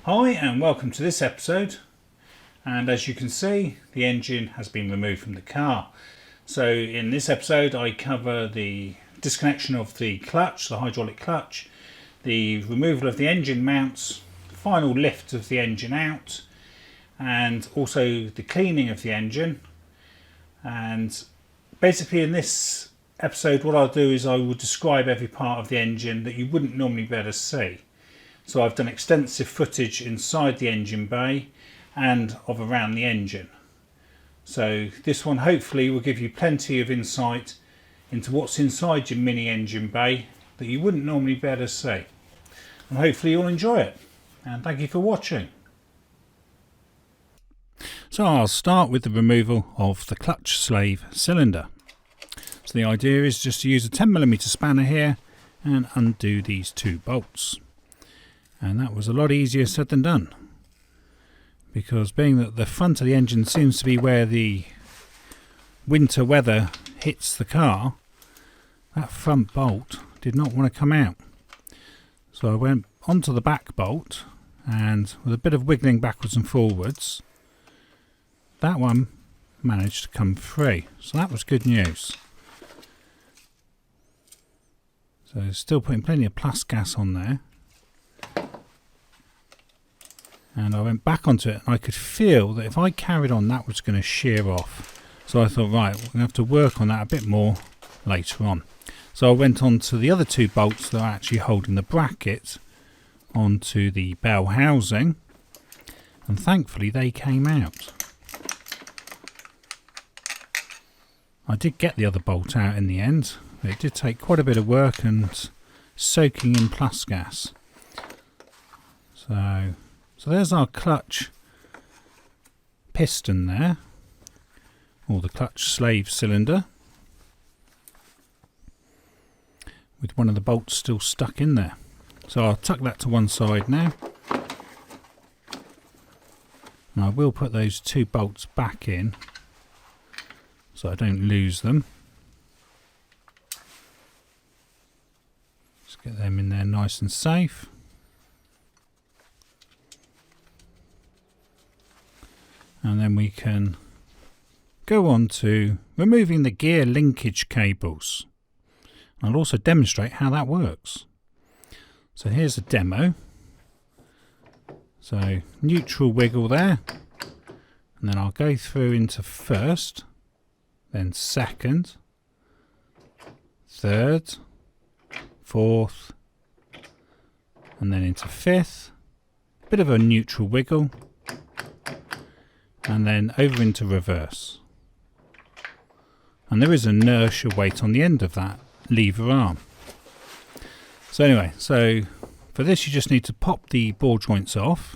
Hi and welcome to this episode, and as you can see the engine has been removed from the car. So in this episode I cover the disconnection of the clutch, the hydraulic clutch, the removal of the engine mounts, final lift of the engine out, and also the cleaning of the engine. And basically in this episode what I'll do is I will describe every part of the engine that you wouldn't normally be able to see. So I've done extensive footage inside the engine bay and of around the engine. So this one hopefully will give you plenty of insight into what's inside your mini engine bay that you wouldn't normally be able to see. And hopefully you'll enjoy it. And thank you for watching. So I'll start with the removal of the clutch slave cylinder. So the idea is just to use a 10mm spanner here and undo these two bolts. And that was a lot easier said than done, because being that the front of the engine seems to be where the winter weather hits the car, that front bolt did not want to come out. So I went onto the back bolt, and with a bit of wiggling backwards and forwards, that one managed to come free. So that was good news. So still putting plenty of plus gas on there. And I went back onto it and I could feel that if I carried on that was going to shear off. So I thought, right, we're going to have to work on that a bit more later on. So I went on to the other two bolts that are actually holding the bracket onto the bell housing, and thankfully they came out. I did get the other bolt out in the end, but it did take quite a bit of work and soaking in plus gas. So there's our clutch piston there, or the clutch slave cylinder, with one of the bolts still stuck in there. So I'll tuck that to one side now, and I will put those two bolts back in so I don't lose them. Just get them in there nice and safe. And then we can go on to removing the gear linkage cables. I'll also demonstrate how that works. So here's a demo. So neutral wiggle there, and then I'll go through into first, then second, third, fourth, and then into fifth. Bit of a neutral wiggle. And then over into reverse. And there is inertia weight on the end of that lever arm. So anyway, so for this you just need to pop the ball joints off,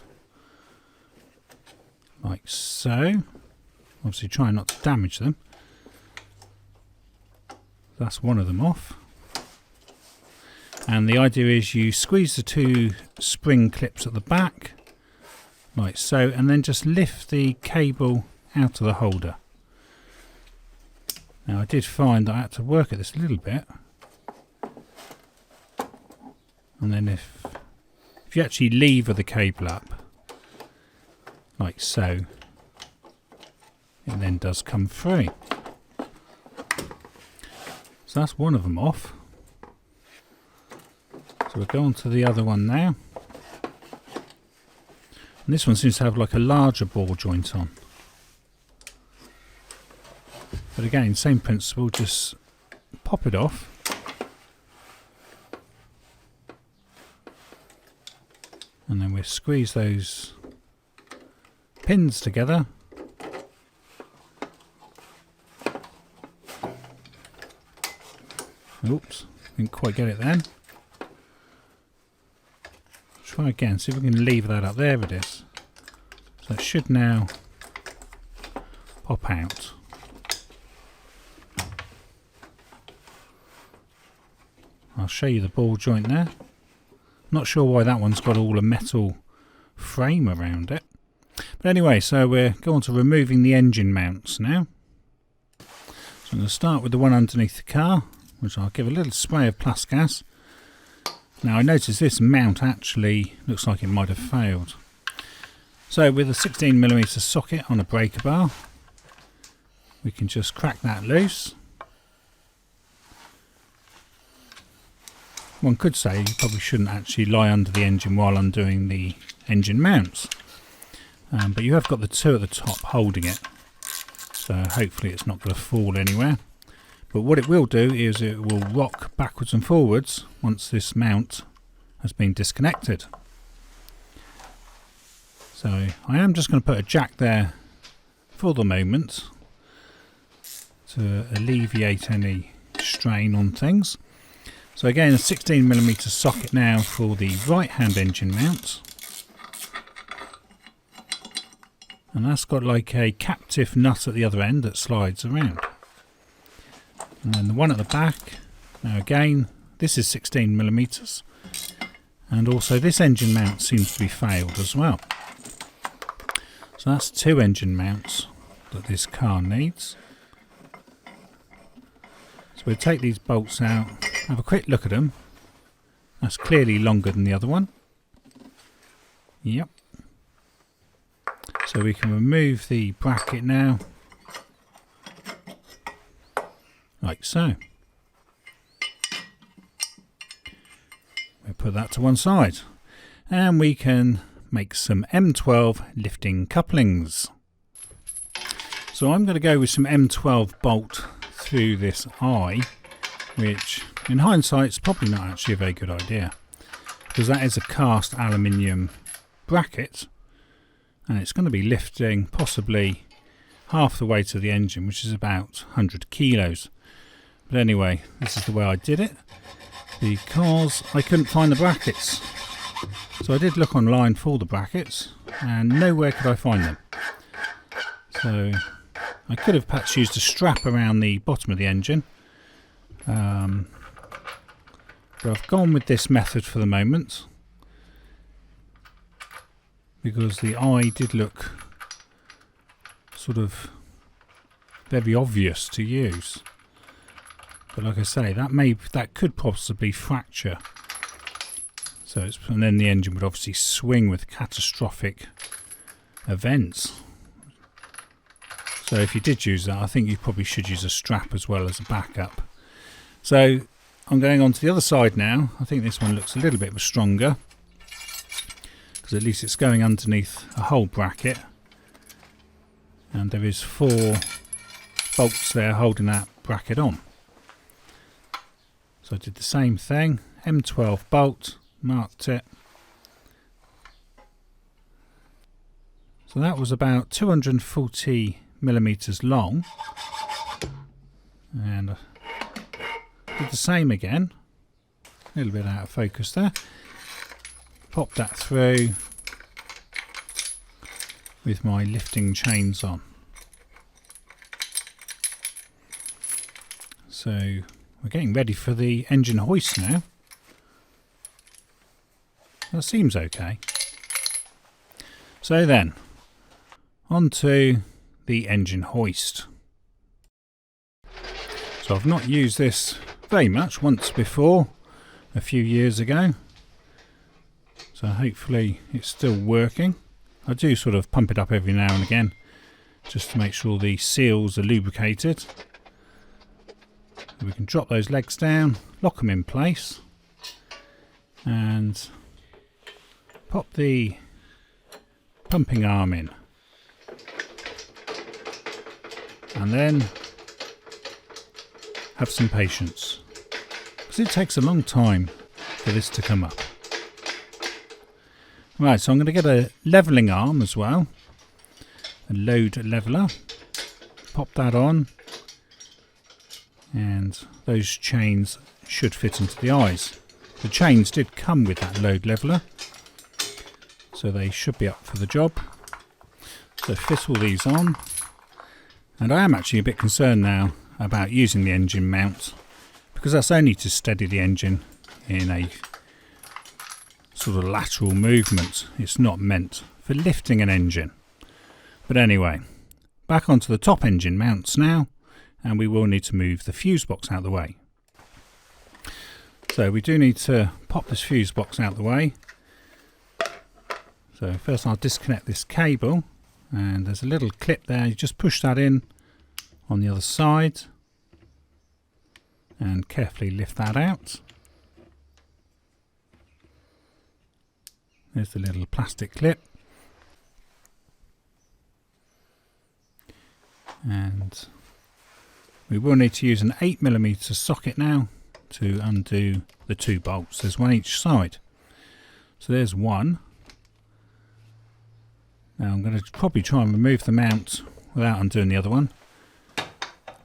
like so. Obviously try not to damage them. That's one of them off. And the idea is you squeeze the two spring clips at the back, like so, and then just lift the cable out of the holder. Now I did find that I had to work at this a little bit, and then if you actually lever the cable up like so, it then does come free. So that's one of them off. So we'll go on to the other one now. And this one seems to have like a larger ball joint on. But again, same principle, just pop it off. And then we squeeze those pins together. Oops, didn't quite get it then. Try again, see if we can lever that up. There it is. So it should now pop out. I'll show you the ball joint there. Not sure why that one's got all a metal frame around it. But anyway, so we're going to removing the engine mounts now. So I'm going to start with the one underneath the car, which I'll give a little spray of plus gas. Now I notice this mount actually looks like it might have failed. So with a 16mm socket on a breaker bar, we can just crack that loose. One could say you probably shouldn't actually lie under the engine while undoing the engine mounts, but you have got the two at the top holding it, so hopefully it's not going to fall anywhere. But what it will do is it will rock backwards and forwards once this mount has been disconnected. So I am just going to put a jack there for the moment to alleviate any strain on things. So again, a 16mm socket now for the right hand engine mount, and that's got like a captive nut at the other end that slides around. And then the one at the back, now again this is 16mm, and also this engine mount seems to be failed as well. So that's two engine mounts that this car needs. So we'll take these bolts out, have a quick look at them. That's clearly longer than the other one. Yep. So we can remove the bracket now, like so. We'll put that to one side, and we can make some M12 lifting couplings. So I'm going to go with some M12 bolt through this eye, which in hindsight is probably not actually a very good idea, because that is a cast aluminium bracket and it's going to be lifting possibly half the weight of the engine, which is about 100 kilos. But anyway, this is the way I did it because I couldn't find the brackets. So I did look online for the brackets and nowhere could I find them. So I could have perhaps used a strap around the bottom of the engine, but I've gone with this method for the moment because the eye did look sort of very obvious to use. But like I say, that could possibly fracture. So and then the engine would obviously swing with catastrophic events. So if you did use that, I think you probably should use a strap as well as a backup. So I'm going on to the other side now. I think this one looks a little bit stronger because at least it's going underneath a whole bracket, and there is 4 bolts there holding that bracket on. So I did the same thing, M12 bolt, marked it. So that was about 240mm long, and I did the same again, a little bit out of focus there. Pop that through with my lifting chains on. So we're getting ready for the engine hoist now. That seems okay. So then, on to the engine hoist. So I've not used this very much, once before, a few years ago. So hopefully it's still working. I do sort of pump it up every now and again, just to make sure the seals are lubricated. We can drop those legs down, lock them in place, and pop the pumping arm in, and then have some patience because it takes a long time for this to come up. Right, so I'm going to get a levelling arm as well, a load leveller, pop that on, and those chains should fit into the eyes. The chains did come with that load leveller, so they should be up for the job. So fit all these on, and I am actually a bit concerned now about using the engine mount because that's only to steady the engine in a sort of lateral movement. It's not meant for lifting an engine. But anyway, back onto the top engine mounts now, and we will need to move the fuse box out of the way. So we do need to pop this fuse box out of the way. So first I'll disconnect this cable, and there's a little clip there. You just push that in on the other side and carefully lift that out. There's the little plastic clip. And we will need to use an 8mm socket now to undo the 2 bolts. There's one each side. So there's one. Now I'm going to probably try and remove the mount without undoing the other one,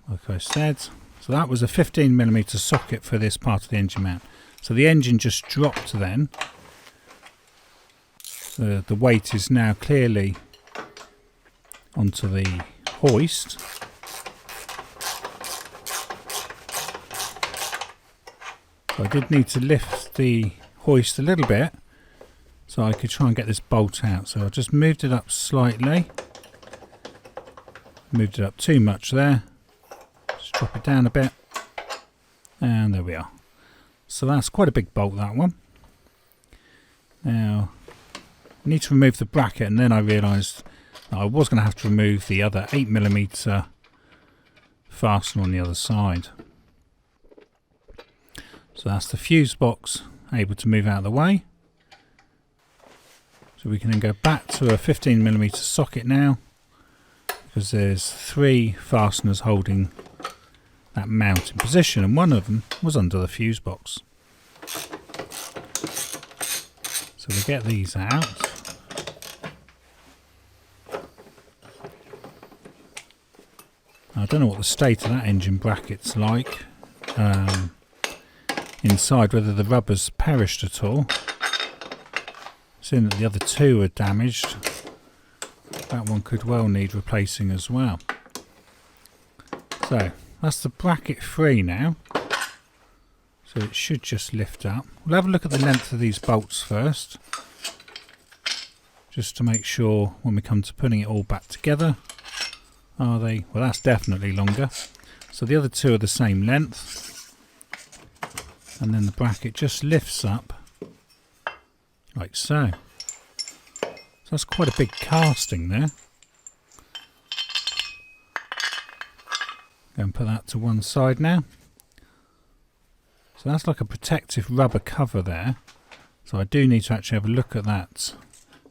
like I said. So that was a 15mm socket for this part of the engine mount. So the engine just dropped then. The weight is now clearly onto the hoist. So I did need to lift the hoist a little bit so I could try and get this bolt out. So I just moved it up slightly. Moved it up too much there. Just drop it down a bit. And there we are. So that's quite a big bolt, that one. Now I need to remove the bracket, and then I realised that I was going to have to remove the other 8mm fastener on the other side. So that's the fuse box able to move out of the way. So we can then go back to a 15mm socket now, because there's 3 fasteners holding that mount in position, and one of them was under the fuse box. So we get these out. I don't know what the state of that engine bracket's like inside, whether the rubber's perished at all. Seeing that the other 2 are damaged, that one could well need replacing as well. So that's the bracket free now, so it should just lift up. We'll have a look at the length of these bolts first, just to make sure when we come to putting it all back together. Are they? Well, that's definitely longer. So the other 2 are the same length, and then the bracket just lifts up like so. So that's quite a big casting there. Go and put that to one side now. So that's like a protective rubber cover there. So I do need to actually have a look at that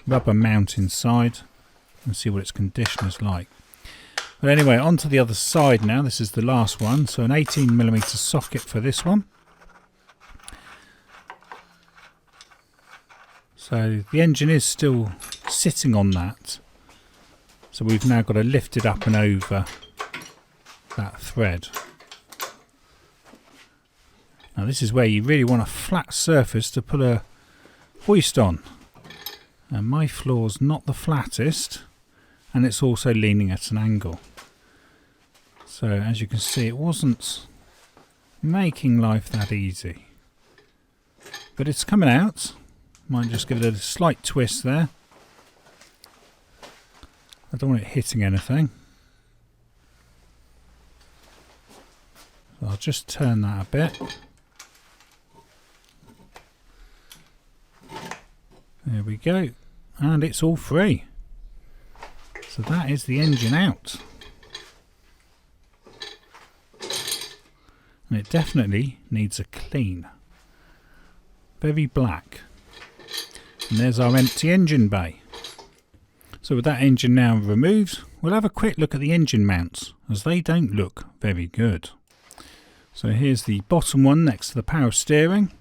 rubber mount inside and see what its condition is like. But anyway, onto the other side now. This is the last one. So an 18mm socket for this one. So the engine is still sitting on that. So we've now got to lift it up and over that thread. Now this is where you really want a flat surface to put a hoist on. And my floor's not the flattest, and it's also leaning at an angle. So as you can see, it wasn't making life that easy. But it's coming out. Might just give it a slight twist there. I don't want it hitting anything. So I'll just turn that a bit. There we go. And it's all free. So that is the engine out. And it definitely needs a clean. Very black. And there's our empty engine bay. So with that engine now removed, we'll have a quick look at the engine mounts, as they don't look very good. So here's the bottom one next to the power steering.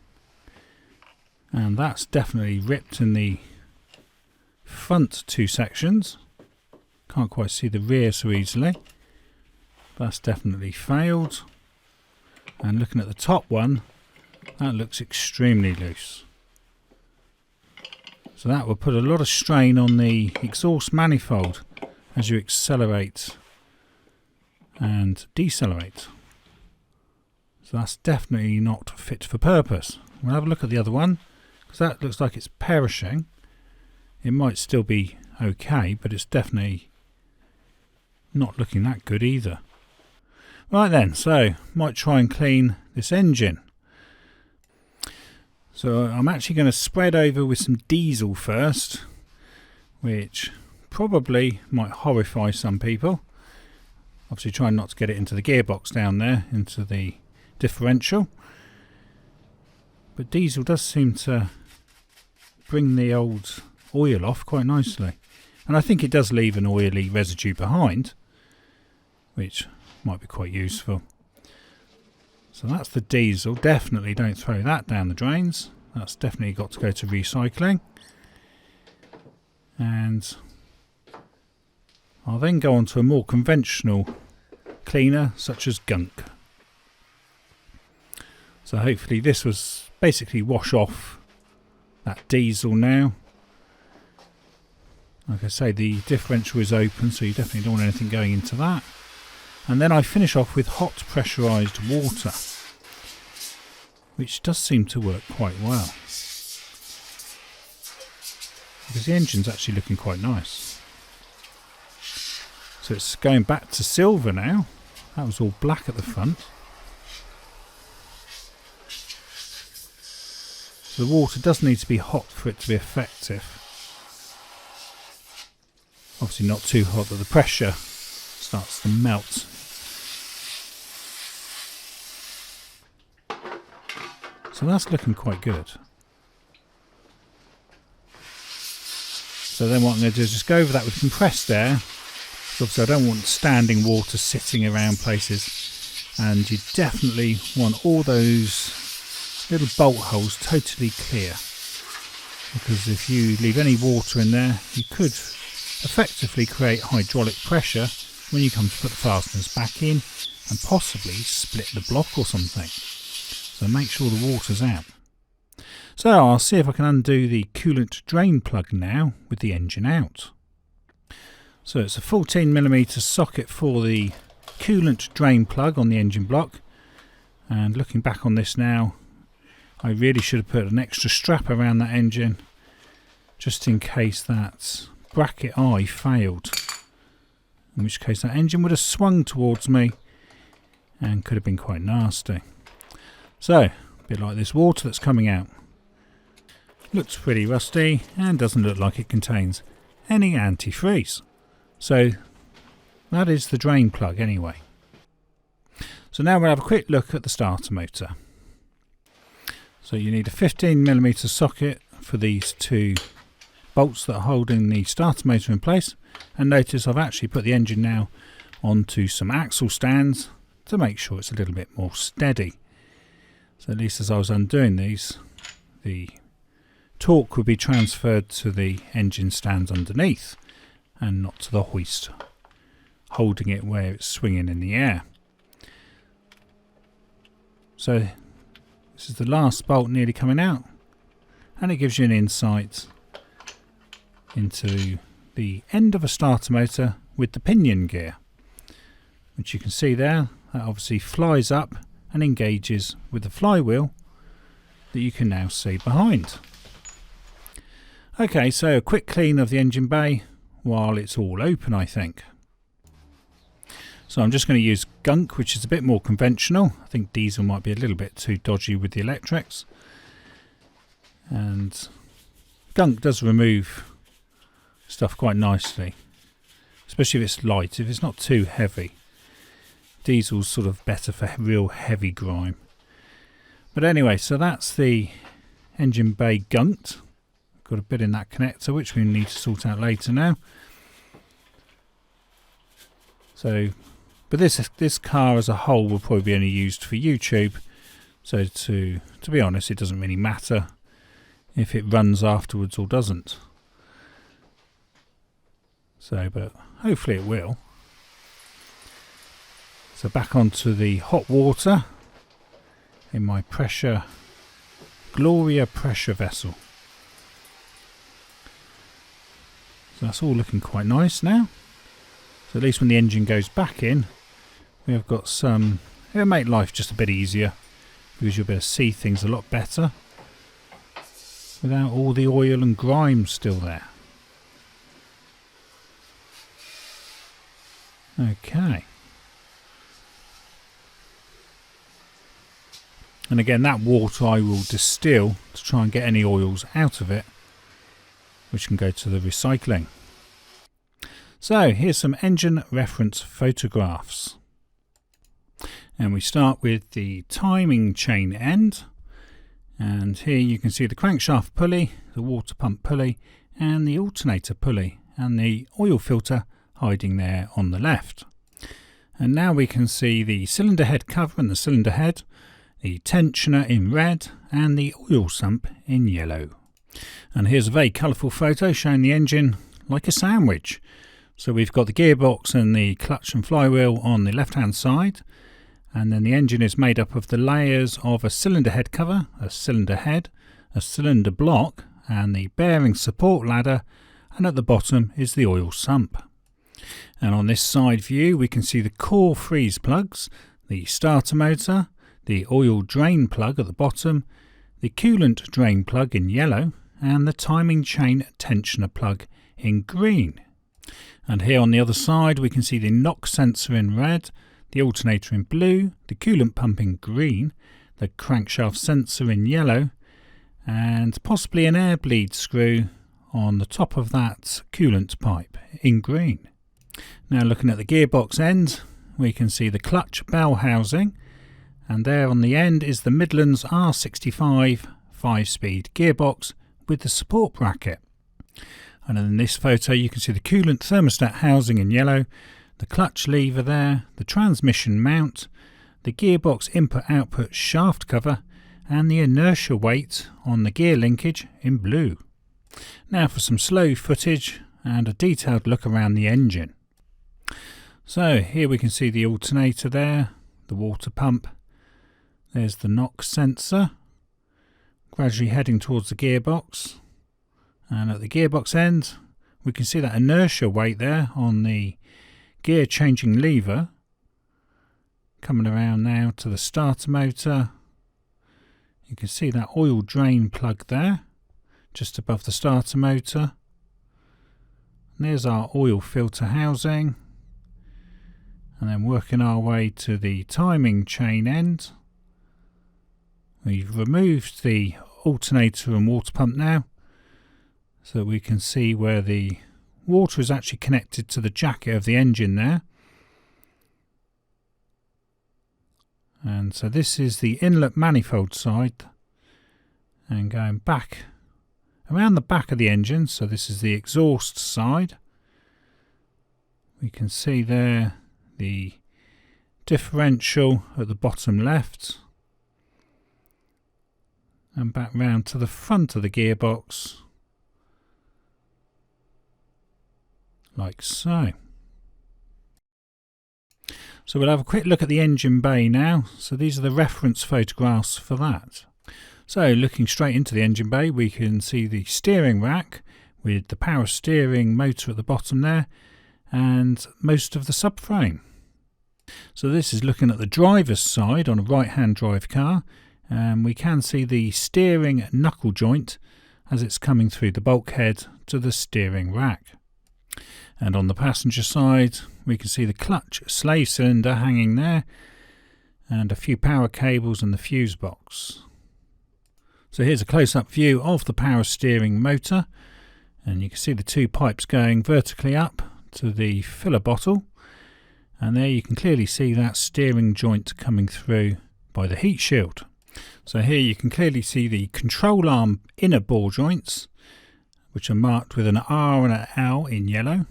And that's definitely ripped in the front 2 sections. Can't quite see the rear so easily. That's definitely failed. And looking at the top one, that looks extremely loose. So that will put a lot of strain on the exhaust manifold as you accelerate and decelerate. So that's definitely not fit for purpose. We'll have a look at the other one, because that looks like it's perishing. It might still be okay, but it's definitely not looking that good either. Right then, so might try and clean this engine. So I'm actually going to spread over with some diesel first, which probably might horrify some people. Obviously trying not to get it into the gearbox down there, into the differential. But diesel does seem to bring the old oil off quite nicely. And I think it does leave an oily residue behind, which might be quite useful. So that's the diesel. Definitely don't throw that down the drains. That's definitely got to go to recycling. And I'll then go on to a more conventional cleaner such as Gunk. So hopefully this was basically wash off that diesel now. Like I say, the differential is open, so you definitely don't want anything going into that. And then I finish off with hot pressurised water, which does seem to work quite well, because the engine's actually looking quite nice. So it's going back to silver now. That was all black at the front. So the water does need to be hot for it to be effective. Obviously not too hot that the pressure starts to melt. So that's looking quite good. So then what I'm going to do is just go over that with compressed air. Obviously I don't want standing water sitting around places, and you definitely want all those little bolt holes totally clear, because if you leave any water in there you could effectively create hydraulic pressure when you come to put the fasteners back in, and possibly split the block or something. So make sure the water's out. So I'll see if I can undo the coolant drain plug now with the engine out. So it's a 14mm socket for the coolant drain plug on the engine block, and looking back on this now, I really should have put an extra strap around that engine just in case that bracket eye failed, in which case that engine would have swung towards me and could have been quite nasty. So a bit like this water that's coming out, looks pretty rusty and doesn't look like it contains any antifreeze. So that is the drain plug anyway. So now we'll have a quick look at the starter motor. So you need a 15mm socket for these two bolts that are holding the starter motor in place, and notice I've actually put the engine now onto some axle stands to make sure it's a little bit more steady. So at least as I was undoing these, the torque would be transferred to the engine stands underneath and not to the hoist holding it where it's swinging in the air. So this is the last bolt nearly coming out, and it gives you an insight into the end of a starter motor with the pinion gear, which you can see there. That obviously flies up and engages with the flywheel that you can now see behind. Okay, so a quick clean of the engine bay while it's all open, I think. So I'm just going to use Gunk, which is a bit more conventional. I think diesel might be a little bit too dodgy with the electrics. And Gunk does remove stuff quite nicely, especially if it's light. If it's not too heavy, diesel's sort of better for real heavy grime. But anyway, so that's the engine bay gunked. Got a bit in that connector which we need to sort out later now. So, but this car as a whole will probably be only used for YouTube. So to be honest, it doesn't really matter if it runs afterwards or doesn't. So, but hopefully it will. So back onto the hot water in my Gloria pressure vessel. So that's all looking quite nice now. So at least when the engine goes back in, we have got some, it'll make life just a bit easier because you'll be able to see things a lot better without all the oil and grime still there. Okay. And again, that water I will distill to try and get any oils out of it, which can go to the recycling. So here's some engine reference photographs. And we start with the timing chain end. And here you can see the crankshaft pulley, the water pump pulley, and the alternator pulley, and the oil filter hiding there on the left. And now we can see the cylinder head cover and the cylinder head, the tensioner in red, and the oil sump in yellow. And here's a very colourful photo showing the engine like a sandwich. So we've got the gearbox and the clutch and flywheel on the left hand side, and then the engine is made up of the layers of a cylinder head cover, a cylinder head, a cylinder block, and the bearing support ladder, and at the bottom is the oil sump. And on this side view we can see the core freeze plugs, the starter motor, the oil drain plug at the bottom, the coolant drain plug in yellow, and the timing chain tensioner plug in green. And here on the other side we can see the knock sensor in red, the alternator in blue, the coolant pump in green, the crankshaft sensor in yellow, and possibly an air bleed screw on the top of that coolant pipe in green. Now looking at the gearbox end, we can see the clutch bell housing, and there on the end is the Midlands R65 5-speed gearbox with the support bracket. And in this photo you can see the coolant thermostat housing in yellow, the clutch lever there, the transmission mount, the gearbox input-output shaft cover, and the inertia weight on the gear linkage in blue. Now for some slow footage and a detailed look around the engine. So here we can see the alternator there, the water pump, there's the knock sensor, gradually heading towards the gearbox, and at the gearbox end we can see that inertia weight there on the gear changing lever, coming around now to the starter motor. You can see that oil drain plug there just above the starter motor, and there's our oil filter housing, and then working our way to the timing chain end. We've removed the alternator and water pump now so that we can see where the water is actually connected to the jacket of the engine there. And so this is the inlet manifold side, and going back around the back of the engine, so this is the exhaust side, we can see there the differential at the bottom left, and back round to the front of the gearbox like so. So we'll have a quick look at the engine bay now. So these are the reference photographs for that. So looking straight into the engine bay, we can see the steering rack with the power steering motor at the bottom there, and most of the subframe. So this is looking at the driver's side on a right hand drive car, and we can see the steering knuckle joint as it's coming through the bulkhead to the steering rack. And on the passenger side we can see the clutch slave cylinder hanging there, and a few power cables and the fuse box. So here's a close-up view of the power steering motor, and you can see the two pipes going vertically up to the filler bottle, and there you can clearly see that steering joint coming through by the heat shield. So here you can clearly see the control arm inner ball joints, which are marked with an R and an L in yellow,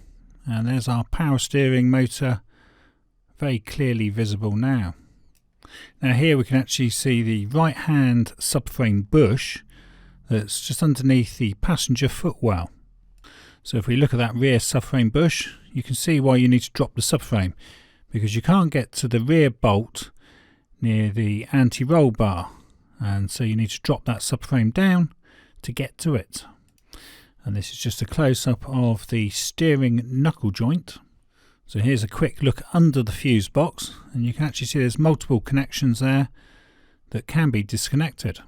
and there's our power steering motor very clearly visible now. Now here we can actually see the right hand subframe bush that's just underneath the passenger footwell. So if we look at that rear subframe bush, you can see why you need to drop the subframe, because you can't get to the rear bolt near the anti-roll bar, and so you need to drop that subframe down to get to it. And this is just a close-up of the steering knuckle joint. So here's a quick look under the fuse box, and you can actually see there's multiple connections there that can be disconnected.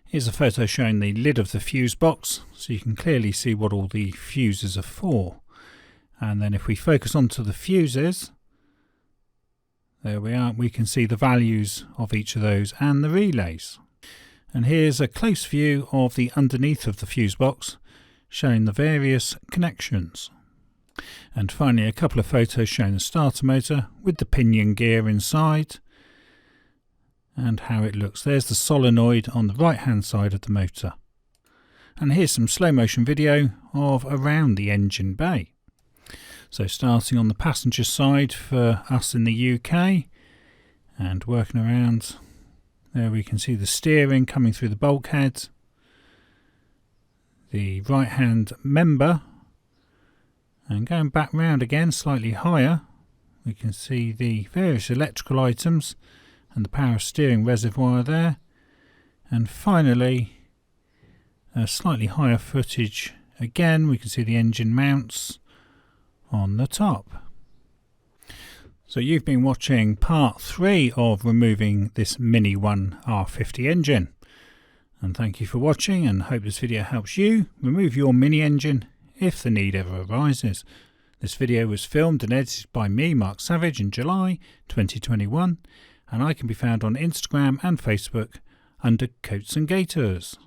Here's a photo showing the lid of the fuse box, so you can clearly see what all the fuses are for. And then if we focus onto the fuses, there we are, we can see the values of each of those and the relays. And here's a close view of the underneath of the fuse box, showing the various connections. And finally a couple of photos showing the starter motor with the pinion gear inside and how it looks. There's the solenoid on the right hand side of the motor. And here's some slow motion video of around the engine bay. So starting on the passenger side for us in the UK and working around, there we can see the steering coming through the bulkhead, the right hand member, and going back round again slightly higher we can see the various electrical items and the power steering reservoir there, and finally a slightly higher footage again we can see the engine mounts on the top. So you've been watching part 3 of removing this MINI R50 engine, and thank you for watching and hope this video helps you remove your MINI engine if the need ever arises. This video was filmed and edited by me, Mark Savage, in July 2021, and I can be found on Instagram and Facebook under Coats and Gators.